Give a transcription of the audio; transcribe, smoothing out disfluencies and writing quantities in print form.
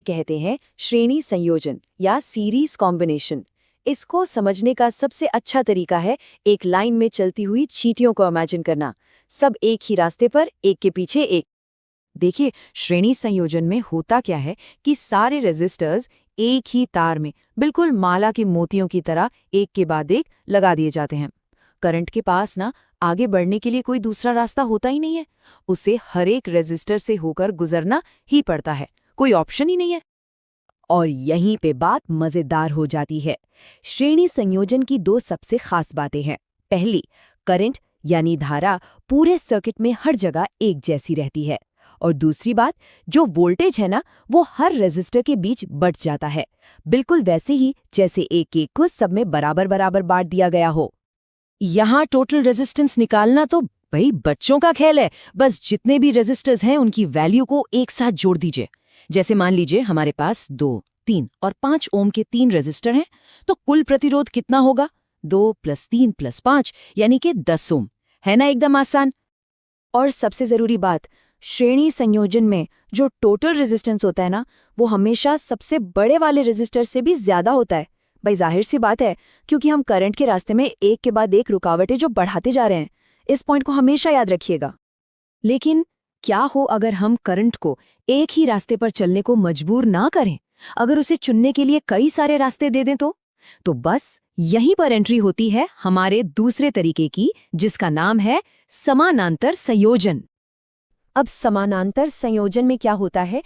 कहते हैं श्रेणी संयोजन या सीरीज कॉम्बिनेशन। इसको समझने का सबसे अच्छा तरीका है एक लाइन में चलती हुई चींटियों को इमेजिन करना, सब एक ही रास्ते पर, एक के पीछे एक। देखिए, श्रेणी संयोजन में होता क्या है कि सारे रेजिस्टर्स एक ही तार में बिल्कुल माला के मोतियों की तरह एक के बाद एक लगा दिए जाते हैं। करंट के पास ना आगे बढ़ने के लिए कोई दूसरा रास्ता होता ही नहीं है, उसे हर एक रेजिस्टर से होकर गुजरना ही पड़ता है, कोई ऑप्शन ही नहीं है। और यहीं पे बात मजेदार हो जाती है। श्रेणी संयोजन की दो सबसे खास बातें हैं। पहली, करंट यानी धारा पूरे सर्किट में हर जगह एक जैसी रहती है। और दूसरी बात, जो वोल्टेज है ना, वो हर रेजिस्टर के बीच बंट जाता है, बिल्कुल वैसे ही जैसे एक एक को सब में बराबर बराबर बांट दिया गया हो। यहाँ टोटल रेजिस्टेंस निकालना तो भाई बच्चों का खेल है। बस जितने भी रेजिस्टर्स हैं उनकी वैल्यू को एक साथ जोड़ दीजिए। जैसे मान लीजिए हमारे पास 2, 3 और 5 ओम के 3 रेजिस्टर हैं, तो कुल प्रतिरोध कितना होगा? 2 + 3 + 5 यानी कि 10 ओम। है ना एकदम आसान। और सबसे जरूरी बात, श्रेणी संयोजन में जो टोटल रेजिस्टेंस होता है ना, वो हमेशा सबसे बड़े वाले रेजिस्टर से भी ज्यादा होता है। भाई जाहिर सी बात है, क्योंकि हम करंट के रास्ते में एक के बाद एक रुकावटें जो बढ़ाते जा रहे हैं। इस पॉइंट को हमेशा याद रखिएगा। लेकिन क्या हो अगर हम करंट को एक ही रास्ते पर चलने को मजबूर ना करें? अगर उसे चुनने के लिए कई सारे रास्ते दे दें तो बस यहीं पर एंट्री होती है हमारे दूसरे तरीके की, जिसका नाम है समानांतर संयोजन। अब समानांतर संयोजन में क्या होता है,